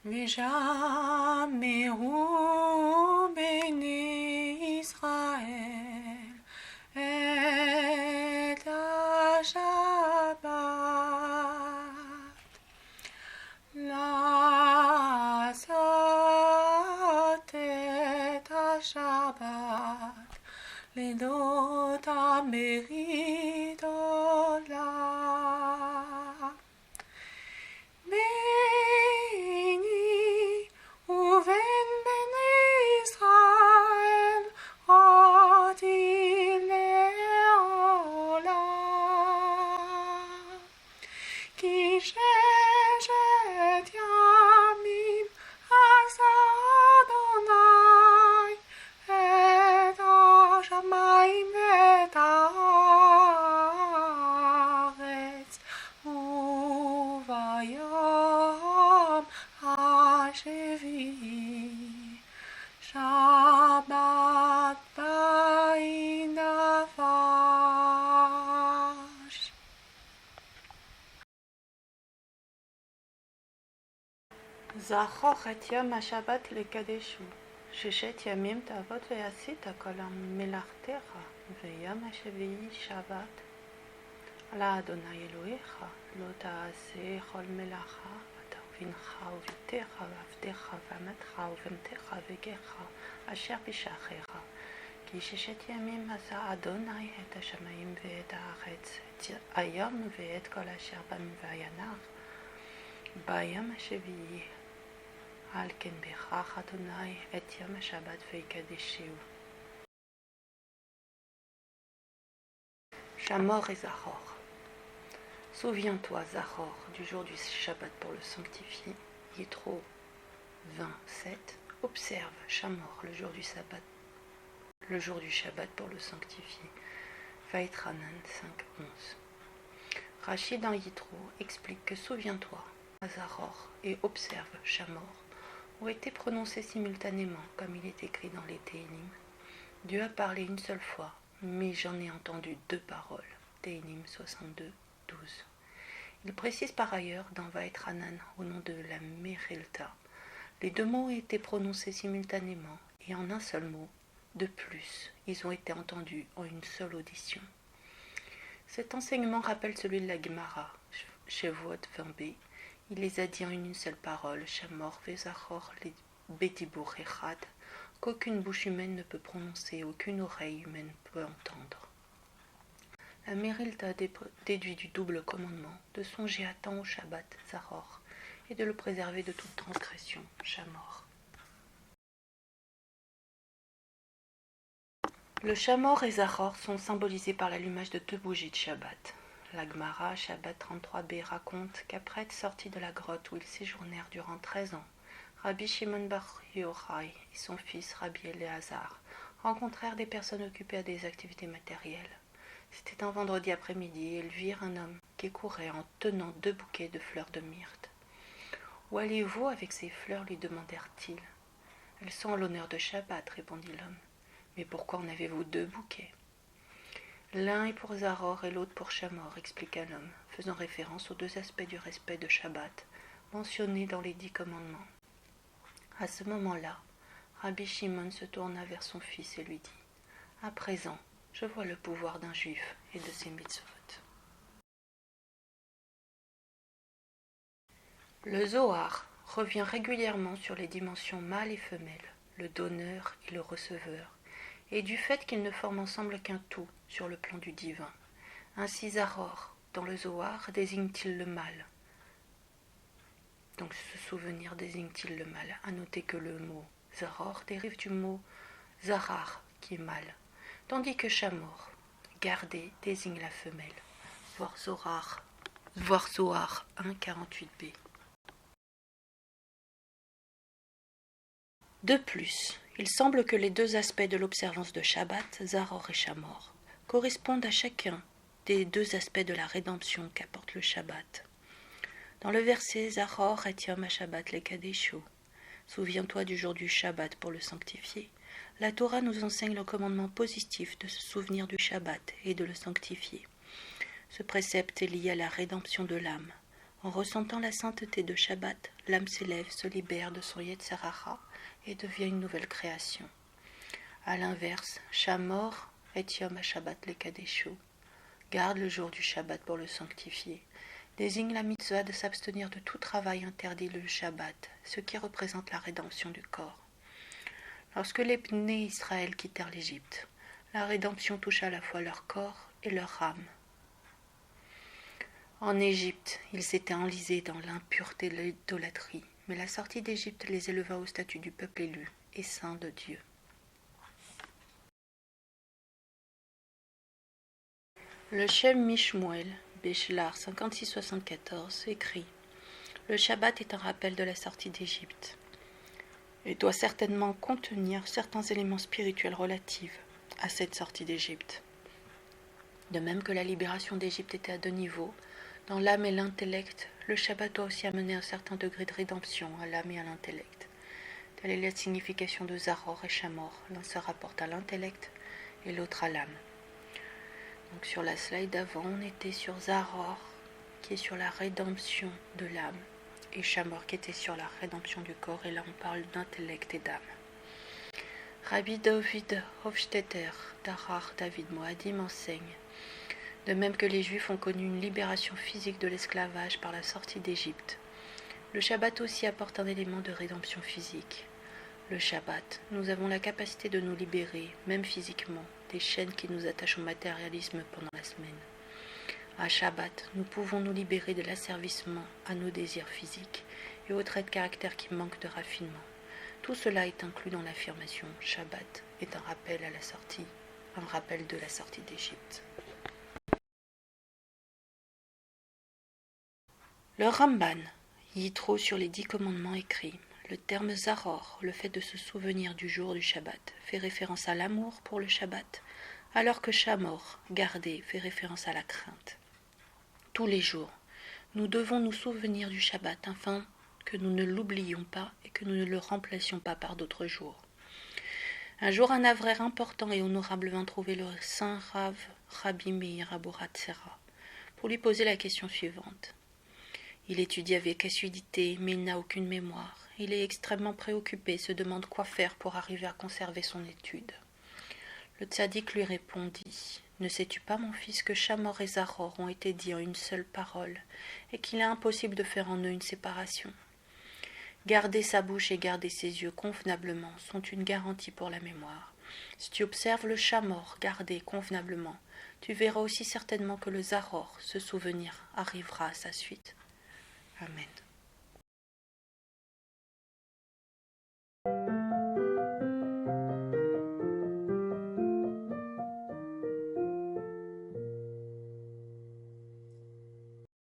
ושמעו בני ישראל את השבת לעשות את השבת לילות הברית עולם ביני ובין בני ישראל אותי לעולם כי ששת ימים עשה אדוני את השמיים ואת הארץ וביום השביעי שבת באי נפש. זכור את יום השבת לקדשו, ששת ימים תעבוד ועשית כל מלאכתך, ויום השביעי שבת. לאדוני אלוהיך לא תעשה כל מלאכה, אתה ובנך וביתך ועבדך ואמתך ובהמתך וגרך אשר בשעריך. כי ששת ימים עשה אדוני את השמיים ואת הארץ, את היום ואת כל אשר בם וינח. ביום השביעי על כן ברך אדוני את יום השבת ויקדשהו. Chamor et Zachor. Souviens-toi, Zachor, du jour du Shabbat pour le sanctifier. Yitro 27. Observe, Chamor, le jour du Shabbat pour le sanctifier. Vaïtranan 5.11. Rachi dans Yitro explique que souviens-toi, Zachor, et observe, Chamor, ont été prononcés simultanément, comme il est écrit dans les Téhinim. Dieu a parlé une seule fois, mais j'en ai entendu deux paroles. Téhinim 62, 12. Il précise par ailleurs dans Vaïtranan au nom de la Merilta. Les deux mots ont été prononcés simultanément et en un seul mot. De plus, ils ont été entendus en une seule audition. Cet enseignement rappelle celui de la Gemara, Shavuot 20b. Il les a dit en une seule parole, Chamor Vezachor les Bedibur Echad, qu'aucune bouche humaine ne peut prononcer, aucune oreille humaine peut entendre. La Merilta déduit du double commandement de songer à temps au Shabbat, Zachor, et de le préserver de toute transgression, Chamor. Le Chamor et Zachor sont symbolisés par l'allumage de deux bougies de Shabbat. La Gemara, Shabbat 33b, raconte qu'après être sortis de la grotte où ils séjournèrent durant 13 ans, Rabbi Shimon bar Yochai et son fils Rabbi Eliezer rencontrèrent des personnes occupées à des activités matérielles. C'était un vendredi après-midi et ils virent un homme qui courait en tenant deux bouquets de fleurs de myrte. « Où allez-vous avec ces fleurs » lui demandèrent-ils. « Elles sont en l'honneur de Shabbat » répondit l'homme. « Mais pourquoi en avez-vous deux bouquets » L'un est pour Zachor et l'autre pour Chamor, expliqua l'homme, faisant référence aux deux aspects du respect de Shabbat, mentionnés dans les 10 commandements. À ce moment-là, Rabbi Shimon se tourna vers son fils et lui dit « À présent, je vois le pouvoir d'un juif et de ses mitzvot. » Le Zohar revient régulièrement sur les dimensions mâle et femelle, le donneur et le receveur, et du fait qu'ils ne forment ensemble qu'un tout sur le plan du divin. Ainsi Zachor, dans le Zohar, désigne-t-il le mâle. Donc se souvenir désigne-t-il le mâle. À noter que le mot Zachor dérive du mot Zahar, qui est mâle, tandis que Chamor, garder, désigne la femelle. Voir Zohar 1.48b. De plus, il semble que les deux aspects de l'observance de Shabbat, Zachor et Chamor, correspondent à chacun des deux aspects de la rédemption qu'apporte le Shabbat. Dans le verset Zachor et Yom HaShabbat lekadeshu, souviens-toi du jour du Shabbat pour le sanctifier, la Torah nous enseigne le commandement positif de se souvenir du Shabbat et de le sanctifier. Ce précepte est lié à la rédemption de l'âme. En ressentant la sainteté de Shabbat, l'âme s'élève, se libère de son Yetzer Hara et devient une nouvelle création. A l'inverse, Shamor et Yom HaShabbat le Kadeshu, garde le jour du Shabbat pour le sanctifier, désigne la mitzvah de s'abstenir de tout travail interdit le Shabbat, ce qui représente la rédemption du corps. Lorsque les Bnei Israël quittèrent l'Égypte, la rédemption toucha à la fois leur corps et leur âme. En Égypte, ils s'étaient enlisés dans l'impureté de l'idolâtrie, mais la sortie d'Égypte les éleva au statut du peuple élu et saint de Dieu. Le Shem Mishmuel, Béchelar 56-74, écrit « Le Shabbat est un rappel de la sortie d'Égypte et doit certainement contenir certains éléments spirituels relatifs à cette sortie d'Égypte. De même que la libération d'Égypte était à deux niveaux, dans l'âme et l'intellect, le Shabbat doit aussi amener un certain degré de rédemption à l'âme et à l'intellect. Telle est la signification de Zahor et Shamor. L'un se rapporte à l'intellect et l'autre à l'âme. Donc sur la slide d'avant, on était sur Zahor, qui est sur la rédemption de l'âme, et Shamor qui était sur la rédemption du corps, et là on parle d'intellect et d'âme. Rabbi David Hofstetter, d'Arar David Moadim, enseigne de même que les Juifs ont connu une libération physique de l'esclavage par la sortie d'Égypte. Le Shabbat aussi apporte un élément de rédemption physique. Le Shabbat, nous avons la capacité de nous libérer, même physiquement, des chaînes qui nous attachent au matérialisme pendant la semaine. À Shabbat, nous pouvons nous libérer de l'asservissement à nos désirs physiques et aux traits de caractère qui manquent de raffinement. Tout cela est inclus dans l'affirmation « Shabbat est un rappel à la sortie, un rappel de la sortie d'Égypte ». Le Ramban, Yitro sur les 10 commandements écrit « Le terme Zahor, le fait de se souvenir du jour du Shabbat, fait référence à l'amour pour le Shabbat, alors que Shamor, garder, fait référence à la crainte. Tous les jours, nous devons nous souvenir du Shabbat afin que nous ne l'oublions pas et que nous ne le remplacions pas par d'autres jours. Un jour, un avraire important et honorable vint trouver le saint Rav Rabbi Meir Abouratsera pour lui poser la question suivante. Il étudie avec assiduité, mais il n'a aucune mémoire. Il est extrêmement préoccupé et se demande quoi faire pour arriver à conserver son étude. Le tzaddik lui répondit « Ne sais-tu pas, mon fils, que Shamor et Zahor ont été dits en une seule parole, et qu'il est impossible de faire en eux une séparation ? Garder sa bouche et garder ses yeux convenablement sont une garantie pour la mémoire. Si tu observes le Shamor garder convenablement, tu verras aussi certainement que le Zahor, ce souvenir, arrivera à sa suite. » Amen.